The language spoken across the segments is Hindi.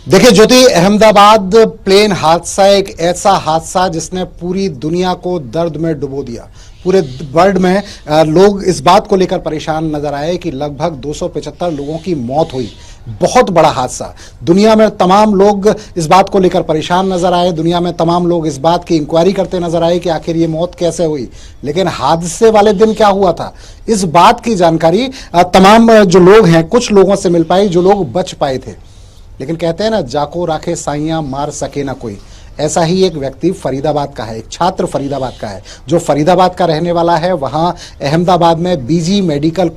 देखिए ज्योति, अहमदाबाद प्लेन हादसा एक ऐसा हादसा जिसने पूरी दुनिया को दर्द में डुबो दिया। पूरे वर्ल्ड में लोग इस बात को लेकर परेशान नजर आए कि लगभग 275 लोगों की मौत हुई। बहुत बड़ा हादसा। दुनिया में तमाम लोग इस बात को लेकर परेशान नजर आए। दुनिया में तमाम लोग इस बात की इंक्वायरी करते नजर आए कि आखिर ये मौत कैसे हुई। लेकिन हादसे वाले दिन क्या हुआ था, इस बात की जानकारी तमाम जो लोग हैं, कुछ लोगों से मिल पाई जो लोग बच पाए थे। लेकिन कहते हैं ना, जाको राखे साइयां मार सके ना कोई। ऐसा ही एक व्यक्ति फरीदाबाद का है, एक छात्र फरीदाबाद का है जो फरीदाबाद का रहने वाला है। वहां अहमदाबाद में बीजी मेडिकल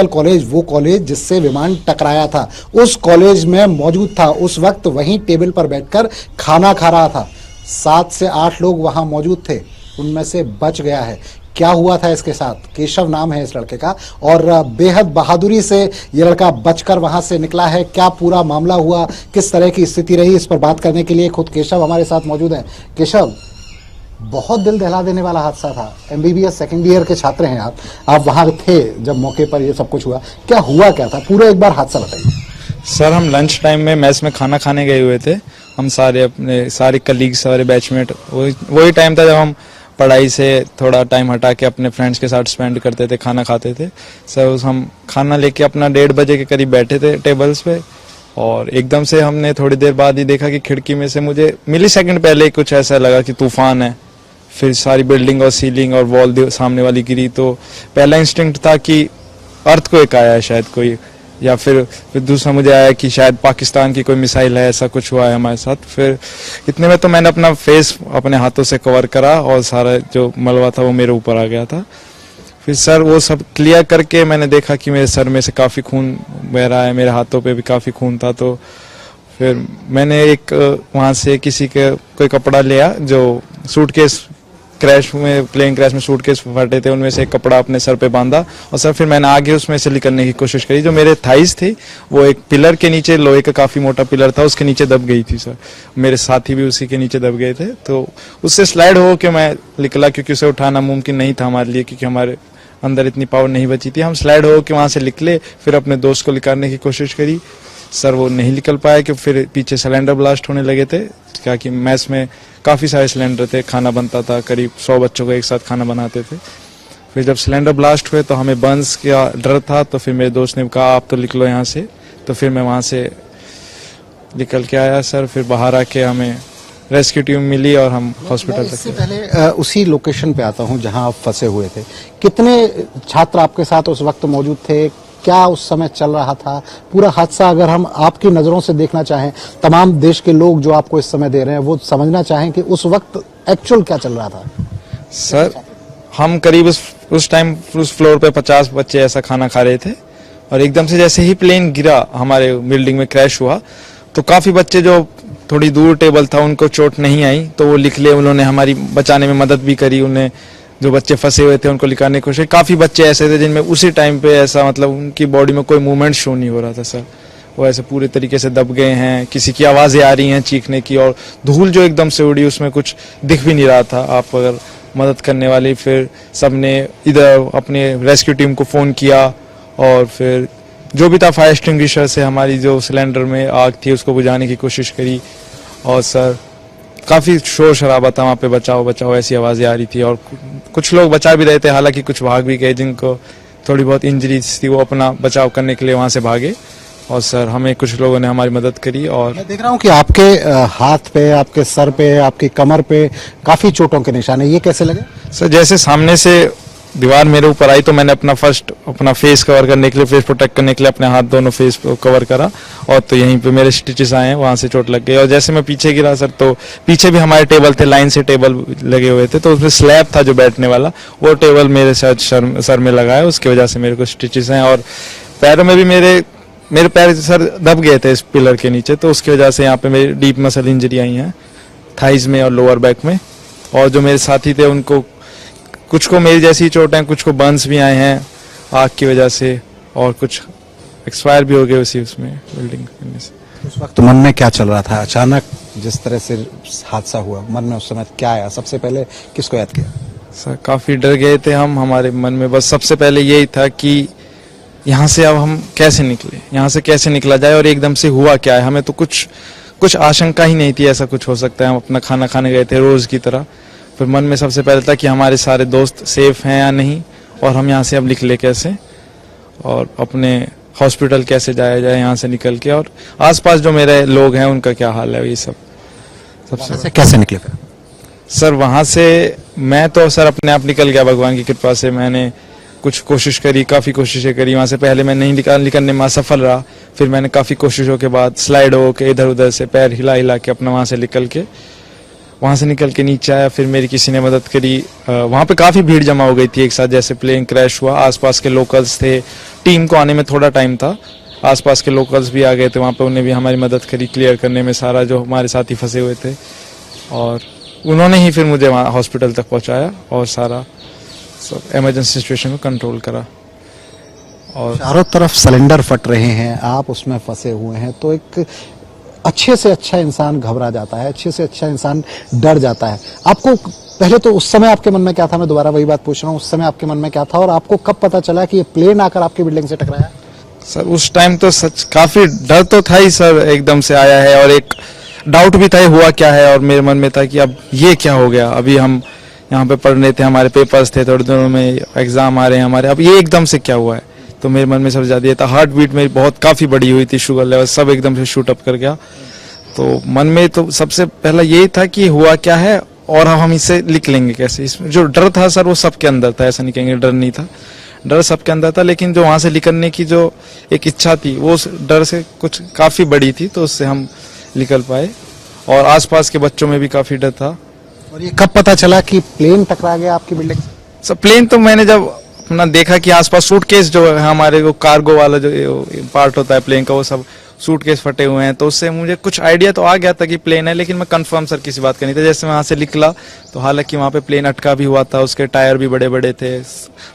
कॉलेज, वो कॉलेज जिससे विमान टकराया था, उस कॉलेज में मौजूद था। उस वक्त वहीं टेबल पर बैठकर खाना खा रहा था। 7 से 8 लोग वहां मौजूद थे, उनमें से बच गया है। क्या हुआ था इसके साथ? केशव नाम है इस लड़के का, और बेहद बहादुरी से ये लड़का बचकर वहां से निकला है। क्या पूरा मामला हुआ, किस तरह की स्थिति रही, इस पर बात करने के लिए खुद केशव हमारे साथ मौजूद है। केशव, बहुत दिल दहला देने वाला हादसा था। MBBS सेकेंड ईयर के छात्र हैं आप वहां थे जब मौके पर ये सब कुछ हुआ। क्या हुआ, क्या था पूरा, एक बार हादसा बताइए। सर, हम लंच टाइम में मेस में खाना खाने गए हुए थे। हम सारे कलीग्स, सारे बैचमेट, वही टाइम था जब हम पढ़ाई से थोड़ा टाइम हटा के अपने फ्रेंड्स के साथ स्पेंड करते थे, खाना खाते थे। सर, हम खाना लेके अपना 1:30 बजे के करीब बैठे थे टेबल्स पे, और एकदम से हमने थोड़ी देर बाद ही देखा कि खिड़की में से, मुझे मिली सेकंड पहले कुछ ऐसा लगा कि तूफान है। फिर सारी बिल्डिंग और सीलिंग और वॉल सामने वाली गिरी, तो पहला इंस्टिंक्ट था कि अर्थक्वेक आया है शायद कोई, या फिर दूसरा मुझे आया कि शायद पाकिस्तान की कोई मिसाइल है, ऐसा कुछ हुआ है हमारे साथ। फिर इतने में तो मैंने अपना फेस अपने हाथों से कवर करा और सारा जो मलबा था वो मेरे ऊपर आ गया था। फिर सर, वो सब क्लियर करके मैंने देखा कि मेरे सर में से काफ़ी खून बह रहा है, मेरे हाथों पे भी काफ़ी खून था। तो फिर मैंने वहाँ से किसी के कोई कपड़ा लिया, जो सूटकेस प्लेन क्रैश में सूटकेस फटे थे, उनमें से एक कपड़ा अपने सर पे बांधा, और सर फिर मैंने आगे उसमें से निकलने की कोशिश करी। जो मेरे थाइस थी वो एक पिलर के नीचे, लोहे का काफी मोटा पिलर था, उसके नीचे दब गई थी सर। मेरे साथी भी उसी के नीचे दब गए थे, तो उससे स्लाइड हो के मैं निकला, क्योंकि उसे उठाना मुमकिन नहीं था हमारे लिए, क्योंकि हमारे अंदर इतनी पावर नहीं बची थी। हम स्लाइड हो के वहां से निकले, फिर अपने दोस्त को निकालने की कोशिश करी। सर, वो नहीं निकल पाया कि फिर पीछे सिलेंडर ब्लास्ट होने लगे थे, क्या कि मैस में काफ़ी सारे सिलेंडर थे, खाना बनता था, करीब 100 बच्चों को एक साथ खाना बनाते थे। फिर जब सिलेंडर ब्लास्ट हुए तो हमें बर्न्स का डर था, तो फिर मेरे दोस्त ने कहा आप तो निकलो यहाँ से। तो फिर मैं वहाँ से निकल के आया सर। फिर बाहर आके हमें रेस्क्यू टीम मिली और हम हॉस्पिटल तक। इससे पहले उसी लोकेशन पे आता हूँ जहाँ आप फंसे हुए थे। कितने छात्र आपके साथ उस वक्त मौजूद थे? क्या उस समय चल रहा था पूरा हादसा? अगर हम आपकी नजरों से देखना चाहें, तमाम देश के लोग जो आपको इस समय दे रहे हैं वो समझना चाहें कि उस वक्त एक्चुअल क्या चल रहा था। सर, हम करीब उस टाइम उस फ्लोर पे 50 बच्चे ऐसा खाना खा रहे थे, और एकदम से जैसे ही प्लेन गिरा, हमारे बिल्डिंग में क्रैश हुआ, तो काफी बच्चे जो थोड़ी दूर टेबल था उनको चोट नहीं आई, तो वो निकले, उन्होंने हमारी बचाने में मदद भी करी। उन्हें जो बच्चे फंसे हुए थे उनको निकालने की कोशिश। काफी बच्चे ऐसे थे जिनमें उसी टाइम पे ऐसा, मतलब उनकी बॉडी में कोई मूवमेंट शो नहीं हो रहा था सर। वो ऐसे पूरे तरीके से दब गए हैं, किसी की आवाजें आ रही हैं चीखने की, और धूल जो एकदम से उड़ी, उसमें कुछ दिख भी नहीं रहा था। आप अगर मदद करने वाली, फिर सबने इधर अपने रेस्क्यू टीम को फोन किया, और फिर जो भी था फायर एक्सटिंग्विशर से हमारी जो सिलेंडर में आग थी उसको बुझाने की कोशिश करी। और सर, काफी शोर शराबा था वहाँ पे, बचाओ बचाओ ऐसी आवाजें आ रही थी, और कुछ लोग बचा भी रहे थे, हालांकि कुछ भाग भी गए जिनको थोड़ी बहुत इंजरीज थी, वो अपना बचाव करने के लिए वहाँ से भागे। और सर, हमें कुछ लोगों ने हमारी मदद करी। और मैं देख रहा हूँ कि आपके हाथ पे, आपके सर पे, आपकी कमर पे काफी चोटों के निशान है। ये कैसे लगे? सर, जैसे सामने से दीवार मेरे ऊपर आई तो मैंने अपना फेस कवर करने के लिए, फेस प्रोटेक्ट करने के लिए अपने हाथ दोनों फेस कवर करा, और तो यहीं पे मेरे स्टिचेस आए हैं, वहां से चोट लग गई। और जैसे मैं पीछे गिरा सर, तो पीछे भी हमारे टेबल थे, लाइन से टेबल लगे हुए थे, तो उसमें स्लैब था जो बैठने वाला, वो टेबल मेरे सर में लगा है, उसकी वजह से मेरे को स्टिचेस हैं। और पैरों में भी मेरे पैर सर दब गए थे इस पिलर के नीचे, तो उसकी वजह से यहाँ पे मेरी डीप मसल इंजरी आई है, थाइज में और लोअर बैक में। और जो मेरे साथी थे उनको, कुछ को मेरी जैसी चोट है, कुछ को बर्न्स भी आए हैं आग की वजह से, और कुछ एक्सपायर भी हो गए उसमें बिल्डिंग करने से। उस वक्त मन में क्या चल रहा था? अचानक जिस तरह से हादसा हुआ, मन में उस समय क्या आया? सबसे पहले किसको याद किया? सर, काफी डर गए थे हम। हमारे मन में बस सबसे पहले यही था कि यहाँ से अब हम कैसे निकले, यहाँ से कैसे निकला जाए और एकदम से हुआ क्या है। हमें तो कुछ आशंका ही नहीं थी ऐसा कुछ हो सकता है। हम अपना खाना खाने गए थे रोज की तरह, फिर मन में सबसे पहले था कि हमारे सारे दोस्त सेफ हैं या नहीं, और हम यहाँ से अब निकले कैसे, और अपने हॉस्पिटल कैसे जाया जाए यहाँ से निकल के, और आसपास जो मेरे लोग हैं उनका क्या हाल है, ये सब सबसे। कैसे निकले फिर? सर वहाँ से मैं तो सर अपने आप निकल गया, भगवान की कृपा से। मैंने कुछ कोशिश करी, काफ़ी कोशिशें करी वहाँ से। पहले मैं नहीं निकलने में असफल रहा, फिर मैंने काफ़ी कोशिशों के बाद स्लाइड हो के इधर उधर से पैर हिला हिला के अपना वहाँ से निकल के नीचे आया। फिर मेरी किसी ने मदद करी। वहाँ पे काफ़ी भीड़ जमा हो गई थी एक साथ, जैसे प्लेन क्रैश हुआ। आसपास के लोकल्स थे, टीम को आने में थोड़ा टाइम था, आसपास के लोकल्स भी आ गए थे वहाँ पे, उन्हें भी हमारी मदद करी क्लियर करने में सारा, जो हमारे साथी फंसे हुए थे, और उन्होंने ही फिर मुझे वहाँ हॉस्पिटल तक पहुँचाया और सारा सब इमरजेंसी सिचुएशन को कंट्रोल करा। और चारों तरफ सिलेंडर फट रहे हैं, आप उसमें फंसे हुए हैं, तो एक अच्छे से अच्छा इंसान घबरा जाता है, अच्छे से अच्छा इंसान डर जाता है। आपको पहले तो उस समय आपके मन में क्या था, मैं दोबारा वही बात पूछ रहा हूँ, उस समय आपके मन में क्या था, और आपको कब पता चला कि ये प्लेन आकर आपकी बिल्डिंग से टकराया? सर उस टाइम तो सच काफ़ी डर तो था ही सर, एकदम से आया है, और एक डाउट भी था हुआ क्या है, और मेरे मन में था कि अब ये क्या हो गया। अभी हम यहाँ पे पढ़ रहे थे, हमारे पेपर्स थे, थोड़े दिनों में एग्जाम आ रहे हैं हमारे, अब ये एकदम से क्या हुआ है। तो मेरे मन में सबसे ज़्यादा ये था, हार्ट बीट मेरी बहुत काफ़ी बड़ी हुई थी, शुगर लेवल सब एकदम से शूट अप कर गया। तो मन में तो सबसे पहला यही था कि हुआ क्या है और हम इससे निकलेंगे कैसे। इसमें जो डर था सर वो सबके अंदर था, ऐसा नहीं कहेंगे डर नहीं था, डर सबके अंदर था, लेकिन जो वहाँ से निकलने की जो एक इच्छा थी वो उस डर से कुछ काफ़ी बड़ी थी, तो उससे हम निकल पाए। और आसपास के बच्चों में भी काफ़ी डर था। और ये कब पता चला कि प्लेन टकरा गया आपकी बिल्डिंग से? सर प्लेन तो मैंने जब अपना देखा कि आसपास सूटकेस जो है हमारे, वो कार्गो वाला जो पार्ट होता है प्लेन का, वो सब सूटकेस फटे हुए हैं, तो उससे मुझे कुछ आइडिया तो आ गया था कि प्लेन है, लेकिन मैं कंफर्म सर किसी बात का नहीं था। जैसे मैं वहाँ से निकला तो हालांकि वहाँ पे प्लेन अटका भी हुआ था, उसके टायर भी बड़े बड़े थे,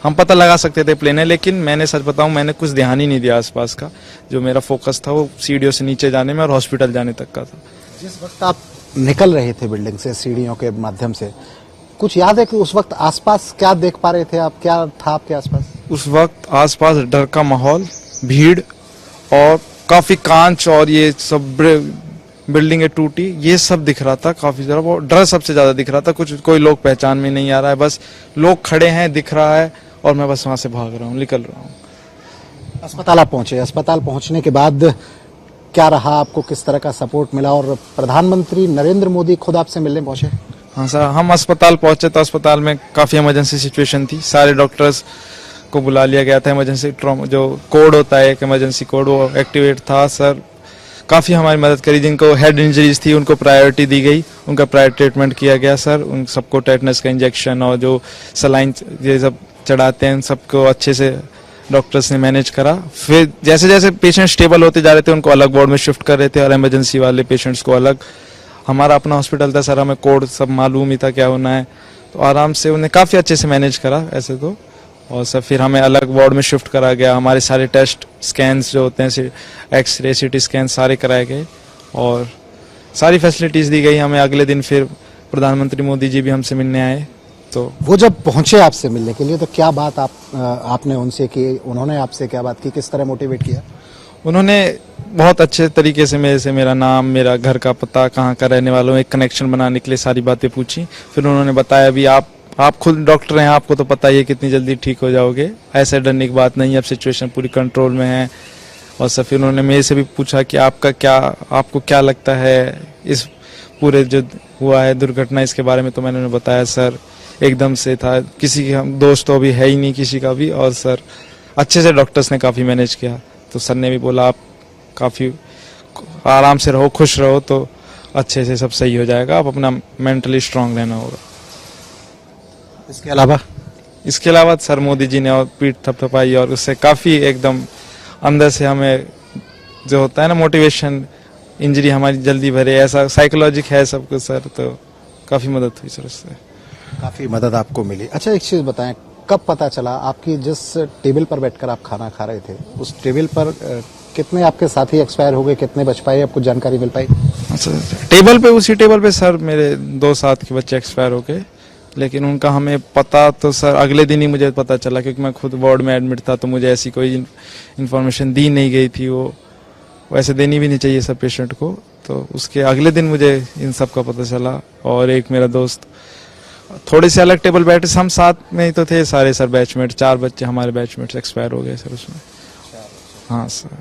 हम पता लगा सकते थे प्लेन है, लेकिन मैंने सच बताऊं मैंने कुछ ध्यान ही नहीं दिया आसपास का। जो मेरा फोकस था वो सीढ़ियों से नीचे जाने में और हॉस्पिटल जाने तक का था। जिस वक्त आप निकल रहे थे बिल्डिंग से सीढ़ियों के माध्यम से, कुछ याद है कि उस वक्त आसपास क्या देख पा रहे थे आप, क्या था आपके आसपास? उस वक्त आसपास डर का माहौल, भीड़ और काफी कांच और ये सब बिल्डिंगें टूटी, ये सब दिख रहा था काफी ज्यादा। वो डर सबसे ज्यादा दिख रहा था, कोई लोग पहचान में नहीं आ रहा है, बस लोग खड़े हैं दिख रहा है, और मैं बस वहां से भाग रहा हूँ, निकल रहा हूँ। अस्पताल आप पहुंचे, अस्पताल पहुंचने के बाद क्या रहा, आपको किस तरह का सपोर्ट मिला, और प्रधानमंत्री नरेंद्र मोदी खुद आपसे मिलने पहुंचे? हाँ सर, हम अस्पताल पहुंचे तो अस्पताल में काफ़ी इमरजेंसी सिचुएशन थी, सारे डॉक्टर्स को बुला लिया गया था। इमरजेंसी ट्रॉमा जो कोड होता है एक इमरजेंसी कोड, वो एक्टिवेट था। सर काफ़ी हमारी मदद करी, जिनको हेड इंजरीज थी उनको प्रायोरिटी दी गई, उनका प्रायर ट्रीटमेंट किया गया सर। उन सबको टेटनस का इंजेक्शन और जो सलाइन ये सब चढ़ाते हैं, सबको अच्छे से डॉक्टर्स ने मैनेज करा। फिर जैसे जैसे पेशेंट स्टेबल होते जा रहे थे उनको अलग वार्ड में शिफ्ट कर रहे थे, और इमरजेंसी वाले पेशेंट्स को अलग। हमारा अपना हॉस्पिटल था सर, हमें कोड सब मालूम ही था क्या होना है, तो आराम से उन्हें काफ़ी अच्छे से मैनेज करा ऐसे तो। और सर फिर हमें अलग वार्ड में शिफ्ट करा गया, हमारे सारे टेस्ट स्कैन्स जो होते हैं, एक्सरे सीटी स्कैन सारे कराए गए, और सारी फैसिलिटीज़ दी गई हमें। अगले दिन फिर प्रधानमंत्री मोदी जी भी हमसे मिलने आए। तो वो जब पहुंचे आपसे मिलने के लिए, तो क्या बात आपने उनसे की, उन्होंने आपसे क्या बात की, किस तरह मोटिवेट किया? उन्होंने बहुत अच्छे तरीके से मेरे से मेरा नाम, मेरा घर का पता, कहाँ का रहने वाला हूँ, एक कनेक्शन बनाने के लिए सारी बातें पूछी। फिर उन्होंने बताया भी आप खुद डॉक्टर हैं, आपको तो पता ही है कितनी जल्दी ठीक हो जाओगे, ऐसे डरने की बात नहीं है, अब सिचुएशन पूरी कंट्रोल में है। और सर फिर उन्होंने मेरे से भी पूछा कि आपको क्या लगता है इस पूरे जो हुआ है दुर्घटना, इसके बारे में। तो मैंने उन्हें बताया सर एकदम से था, किसी के हम दोस्त तो अभी है ही नहीं किसी का भी, और सर अच्छे से डॉक्टर्स ने काफ़ी मैनेज किया। तो सर ने भी बोला आप काफ़ी आराम से रहो, खुश रहो, तो अच्छे से सब सही हो जाएगा, आप अपना मेंटली स्ट्रांग रहना होगा। इसके अलावा सर मोदी जी ने और पीठ थपथपाई, और उससे काफ़ी एकदम अंदर से हमें जो होता है ना मोटिवेशन, इंजरी हमारी जल्दी भरे, ऐसा साइकोलॉजिक है सब कुछ सर, तो काफ़ी मदद हुई सर उससे। काफी मदद आपको मिली। अच्छा एक चीज बताएं, कब पता चला आपकी जिस टेबल पर बैठकर आप खाना खा रहे थे, उस टेबल पर कितने आपके साथी एक्सपायर हो गए, कितने बच पाए, आपको जानकारी मिल पाई? अच्छा, टेबल पे, उसी टेबल पे सर मेरे 2 साथ के बच्चे एक्सपायर हो गए, लेकिन उनका हमें पता तो सर अगले दिन ही मुझे पता चला, क्योंकि मैं खुद वार्ड में एडमिट था, तो मुझे ऐसी कोई इन्फॉर्मेशन दी नहीं गई थी। वो वैसे देनी भी नहीं चाहिए सब पेशेंट को। तो उसके अगले दिन मुझे इन सब का पता चला। और एक मेरा दोस्त थोड़े से अलग टेबल बैठे, हम साथ में ही तो थे सारे सर, बैचमेट 4 बच्चे हमारे बैचमेट्स एक्सपायर हो गए सर उसमें। हाँ सर।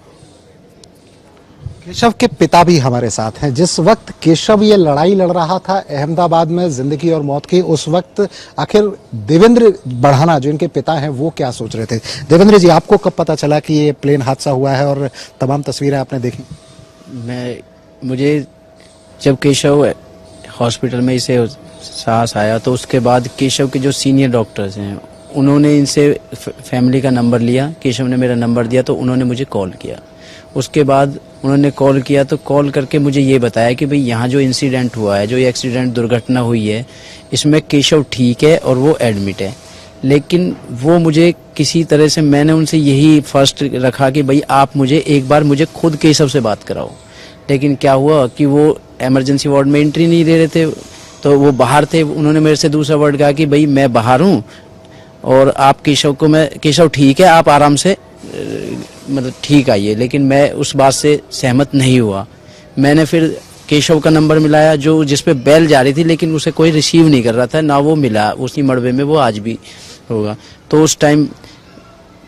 केशव के पिता भी हमारे साथ हैं। जिस वक्त केशव ये लड़ाई लड़ रहा था अहमदाबाद में जिंदगी और मौत की, उस वक्त आखिर देवेंद्र बढ़ाना जो इनके पिता हैं वो क्या सोच रहे थे? देवेंद्र जी, आपको कब पता चला कि ये प्लेन हादसा हुआ है और तमाम तस्वीरें आपने देखी? मुझे जब केशव हॉस्पिटल में इसे सांस आया तो उसके बाद केशव के जो सीनियर डॉक्टर्स हैं उन्होंने इनसे फैमिली का नंबर लिया। केशव ने मेरा नंबर दिया तो उन्होंने मुझे कॉल किया। उसके बाद उन्होंने कॉल किया तो कॉल करके मुझे ये बताया कि भाई यहाँ जो इंसिडेंट हुआ है, जो ये एक्सीडेंट दुर्घटना हुई है, इसमें केशव ठीक है और वो एडमिट है। लेकिन वो मुझे किसी तरह से, मैंने उनसे यही फर्स्ट रखा कि भाई आप मुझे एक बार मुझे खुद केशव से बात कराओ। लेकिन क्या हुआ कि वो इमरजेंसी वार्ड में एंट्री नहीं दे रहे थे, तो वो बाहर थे। उन्होंने मेरे से दूसरा वर्ड कहा कि भाई मैं बाहर हूँ और आप केशव ठीक है, आप आराम से मतलब ठीक आइए। लेकिन मैं उस बात से सहमत नहीं हुआ। मैंने फिर केशव का नंबर मिलाया जो जिस पे बेल जा रही थी, लेकिन उसे कोई रिसीव नहीं कर रहा था, ना वो मिला। उसी मड़बे में वो आज भी होगा। तो उस टाइम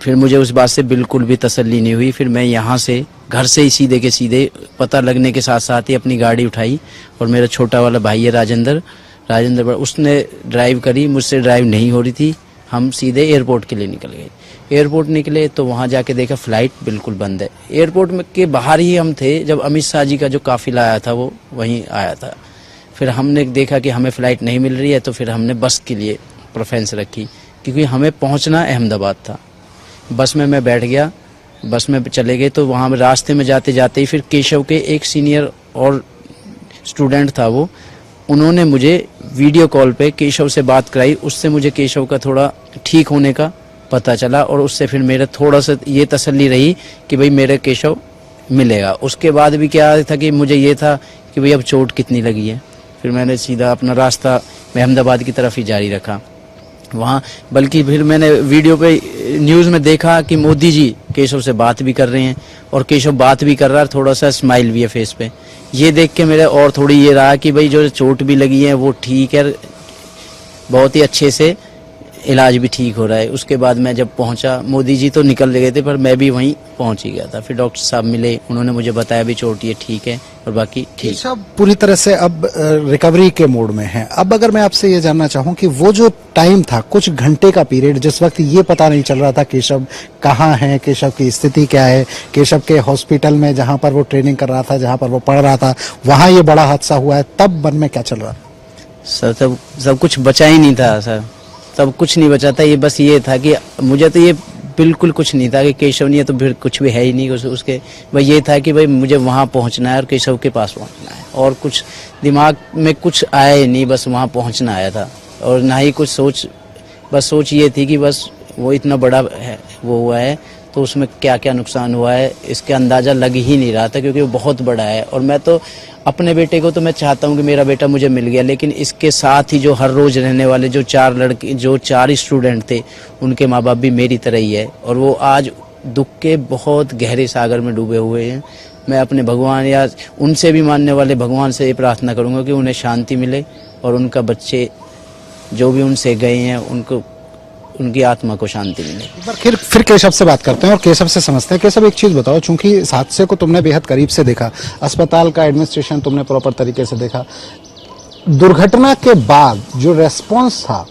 फिर मुझे उस बात से बिल्कुल भी तसल्ली नहीं हुई। फिर मैं यहाँ से घर से ही सीधे के सीधे पता लगने के साथ साथ ही अपनी गाड़ी उठाई और मेरा छोटा वाला भाई है राजेंद्र उसने ड्राइव करी, मुझसे ड्राइव नहीं हो रही थी। हम सीधे एयरपोर्ट के लिए निकल गए। एयरपोर्ट निकले तो वहाँ जाके देखा फ्लाइट बिल्कुल बंद है। एयरपोर्ट में के बाहर ही हम थे जब अमित शाह जी का जो काफिला आया था वो वहीं आया था। फिर हमने देखा कि हमें फ़्लाइट नहीं मिल रही है, तो फिर हमने बस के लिए प्रेफरेंस रखी, क्योंकि हमें पहुंचना अहमदाबाद था। बस में मैं बैठ गया, बस में चले गए। तो वहाँ रास्ते में जाते जाते ही फिर केशव के एक सीनियर और स्टूडेंट था वो, उन्होंने मुझे वीडियो कॉल पे केशव से बात कराई। उससे मुझे केशव का थोड़ा ठीक होने का पता चला और उससे फिर मेरा थोड़ा सा ये तसल्ली रही कि भाई मेरे केशव मिलेगा। उसके बाद भी क्या था कि मुझे ये था कि भाई अब चोट कितनी लगी है। फिर मैंने सीधा अपना रास्ता अहमदाबाद की तरफ ही जारी रखा वहाँ। बल्कि फिर मैंने वीडियो पे न्यूज़ में देखा कि मोदी जी केशव से बात भी कर रहे हैं और केशव बात भी कर रहा है, थोड़ा सा स्माइल भी है फेस पे। ये देख के मेरे और थोड़ी ये रहा कि भाई जो चोट भी लगी है वो ठीक है, बहुत ही अच्छे से इलाज भी ठीक हो रहा है। उसके बाद मैं जब पहुंचा, मोदी जी तो निकल गए थे पर मैं भी वहीं पहुंच ही गया था। फिर डॉक्टर साहब मिले, उन्होंने मुझे बताया भी चोट ये ठीक है और बाकी ठीक। सब पूरी तरह से अब रिकवरी के मोड में है। अब अगर मैं आपसे ये जानना चाहूं कि वो जो टाइम था, कुछ घंटे का पीरियड, जिस वक्त ये पता नहीं चल रहा था केशव कहाँ है, केशव की स्थिति क्या है, केशव के हॉस्पिटल में जहां पर वो ट्रेनिंग कर रहा था, जहां पर वो पढ़ रहा था, वहां ये बड़ा हादसा हुआ है, तब मन में क्या चल रहा? सर सब कुछ बचा ही नहीं था सर, सब कुछ नहीं बचा था। ये बस ये था कि मुझे तो ये बिल्कुल कुछ नहीं था कि केशव नहीं है तो फिर कुछ भी है ही नहीं उसके। भाई ये था कि भाई मुझे वहाँ पहुँचना है और केशव के पास पहुँचना है, और कुछ दिमाग में कुछ आया ही नहीं, बस वहाँ पहुँचना आया था। और ना ही कुछ सोच, बस सोच ये थी कि बस वो इतना बड़ा है वो हुआ है तो उसमें क्या क्या नुकसान हुआ है इसके अंदाज़ा लग ही नहीं रहा था, क्योंकि वो बहुत बड़ा है। और मैं तो अपने बेटे को तो मैं चाहता हूँ कि मेरा बेटा मुझे मिल गया, लेकिन इसके साथ ही जो हर रोज़ रहने वाले जो 4 स्टूडेंट थे, उनके माँ बाप भी मेरी तरह ही है और वो आज दुख के बहुत गहरे सागर में डूबे हुए हैं। मैं अपने भगवान या उनसे भी मानने वाले भगवान से ये प्रार्थना करूँगा कि उन्हें शांति मिले और उनका बच्चे जो भी उनसे गए हैं उनको उनकी आत्मा को शांति मिले। फिर केशव से बात करते हैं और केशव से समझते हैं। केशव, एक चीज बताओ, चूंकि इस हादसे को तुमने बेहद करीब से देखा, अस्पताल का एडमिनिस्ट्रेशन तुमने प्रॉपर तरीके से देखा, दुर्घटना के बाद जो रेस्पॉन्स था,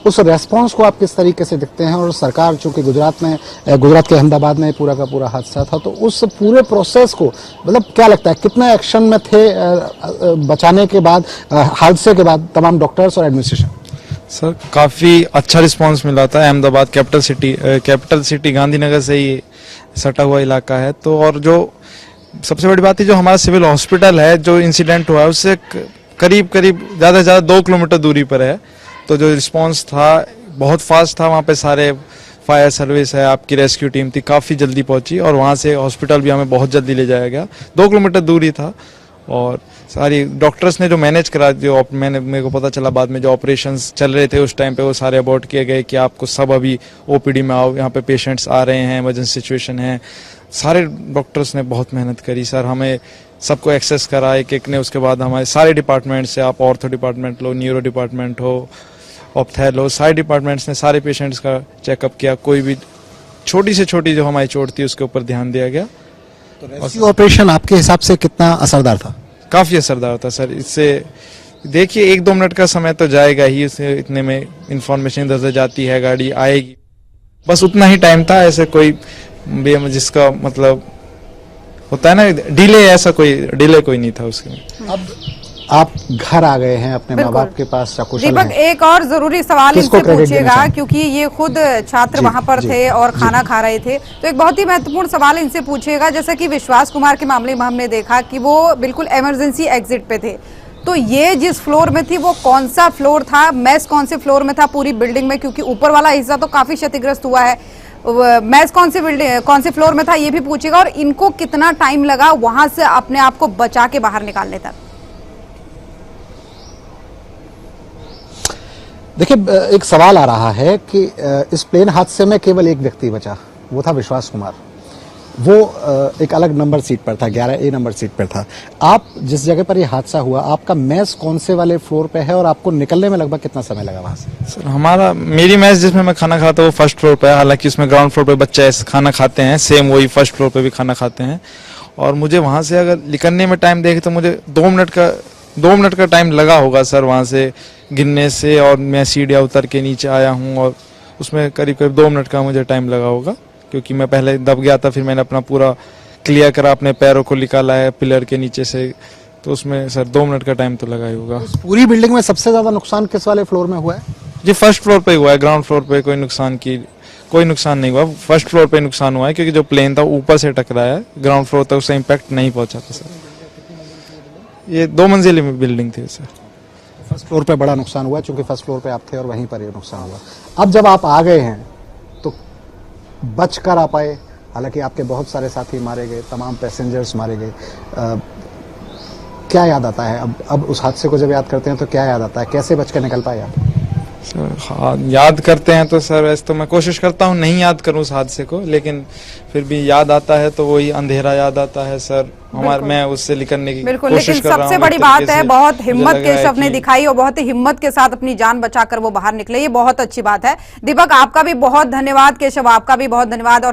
उस रेस्पॉन्स को आप किस तरीके से देखते हैं? और सरकार, चूंकि गुजरात के अहमदाबाद में पूरा का पूरा हादसा था, तो उस पूरे प्रोसेस को मतलब क्या लगता है कितना एक्शन में थे बचाने के बाद, हादसे के बाद तमाम डॉक्टर्स और एडमिनिस्ट्रेशन? सर काफ़ी अच्छा रिस्पांस मिला था। अहमदाबाद कैपिटल सिटी गांधीनगर से ही सटा हुआ इलाका है। तो और जो सबसे बड़ी बात है, जो हमारा सिविल हॉस्पिटल है, जो इंसिडेंट हुआ है उससे करीब ज़्यादा से ज़्यादा 2 किलोमीटर दूरी पर है। तो जो रिस्पांस था बहुत फास्ट था। वहाँ पे सारे फायर सर्विस है, आपकी रेस्क्यू टीम थी, काफ़ी जल्दी पहुँची और वहाँ से हॉस्पिटल भी हमें बहुत जल्दी ले जाया गया। 2 किलोमीटर दूरी था और सारी डॉक्टर्स ने जो मैनेज करा, जो मैंने मेरे को पता चला बाद में, जो ऑपरेशंस चल रहे थे उस टाइम पे वो सारे अबॉर्ट किए गए कि आपको सब अभी ओपीडी में आओ, यहाँ पे पेशेंट्स आ रहे हैं, इमरजेंसी सिचुएशन है। सारे डॉक्टर्स ने बहुत मेहनत करी सर, हमें सबको एक्सेस करा एक एक ने। उसके बाद हमारे सारे डिपार्टमेंट से, आप ऑर्थो डिपार्टमेंट लो, न्यूरो डिपार्टमेंट हो, ऑप्थेलो, सारे डिपार्टमेंट्स ने सारे पेशेंट्स का चेकअप किया। कोई भी छोटी से छोटी जो हमारी चोट थी उसके ऊपर ध्यान दिया गया। तो रेस्क्यू ऑपरेशन आपके हिसाब से कितना असरदार था? काफ़ी असरदार था सर। इससे देखिए 1-2 मिनट का समय तो जाएगा ही, उससे इतने में इंफॉर्मेशन इधर से जाती है, गाड़ी आएगी, बस उतना ही टाइम था। ऐसे कोई जिसका मतलब होता है ना डिले, ऐसा कोई डिले कोई नहीं था उसके। अब आप घर आ गए हैं, अपने माँ बाप के पास सकुशल दीपक, हैं। एक और जरूरी सवाल किसको इनसे क्रेडिट देना पूछिएगा चाहेंगे? क्योंकि ये खुद छात्र जी, वहां पर जी, थे और जी। खाना खा रहे थे, तो एक बहुत ही महत्वपूर्ण सवाल इनसे पूछिएगा। जैसा कि विश्वास कुमार के मामले में हमने देखा कि वो बिल्कुल इमरजेंसी एग्जिट पे थे, तो ये जिस फ्लोर में थी वो कौन सा फ्लोर था, मेस कौन से फ्लोर में था पूरी बिल्डिंग में, क्योंकि ऊपर वाला हिस्सा तो काफी क्षतिग्रस्त हुआ है, मेस कौन से फ्लोर में था ये भी पूछेगा, और इनको कितना टाइम लगा वहां से अपने आप को बचा के बाहर निकालने तक। देखिए, एक सवाल आ रहा है कि इस प्लेन हादसे में केवल एक व्यक्ति बचा, वो था विश्वास कुमार। वो एक अलग नंबर सीट पर था, 11A नंबर सीट पर था। आप जिस जगह पर ये हादसा हुआ, आपका मेस कौन से वाले फ्लोर पे है और आपको निकलने में लगभग कितना समय लगा वहां से? सर मेरी मेस जिसमें मैं खाना खाता हूँ वो फर्स्ट फ्लोर पे है, हालांकि उसमें ग्राउंड फ्लोर पे बच्चे खाना खाते हैं, सेम वही फर्स्ट फ्लोर पे भी खाना खाते हैं। और मुझे वहां से अगर निकलने में टाइम देखे तो मुझे 2 मिनट का टाइम लगा होगा सर, वहां से गिनने से। और मैं सीढ़ियाँ उतर के नीचे आया हूँ और उसमें करीब 2 मिनट का मुझे टाइम लगा होगा, क्योंकि मैं पहले दब गया था, फिर मैंने अपना पूरा क्लियर करा, अपने पैरों को निकाला है पिलर के नीचे से, तो उसमें सर 2 मिनट का टाइम तो लगा ही होगा। पूरी बिल्डिंग में सबसे ज्यादा नुकसान किस वाले फ्लोर में हुआ है? जी फर्स्ट फ्लोर पे हुआ है, ग्राउंड फ्लोर पे कोई नुकसान नहीं हुआ, फर्स्ट फ्लोर पे नुकसान हुआ है, क्योंकि जो प्लेन था ऊपर से टकराया है, ग्राउंड फ्लोर तक उससे इम्पैक्ट नहीं पहुंचा था सर। ये 2 मंजिली बिल्डिंग थी सर। फर्स्ट फ्लोर पे बड़ा नुकसान हुआ क्योंकि फर्स्ट फ्लोर पे आप थे और वहीं पर ये नुकसान हुआ। अब जब आप आ गए हैं तो बच कर आ पाए, हालांकि आपके बहुत सारे साथी मारे गए, तमाम पैसेंजर्स मारे गए। क्या याद आता है अब उस हादसे को जब याद करते हैं तो क्या याद आता है, कैसे बच कर निकल पाए आप? सर हाँ, याद करते हैं तो सर वैसे तो मैं कोशिश करता हूँ नहीं याद करूँ उस हादसे को, लेकिन फिर भी याद आता है तो वही अंधेरा याद आता है सर। मैं उससे निकलने की बिल्कुल, कोशिश लेकिन कर रहा हूँ। सबसे बड़ी बात है बहुत मुझे हिम्मत लग रहा है केशव ने कि- दिखाई और बहुत ही हिम्मत के साथ अपनी जान बचाकर वो बाहर निकले, ये बहुत अच्छी बात है। दीपक, आपका भी बहुत धन्यवाद, केशव आपका भी बहुत धन्यवाद। और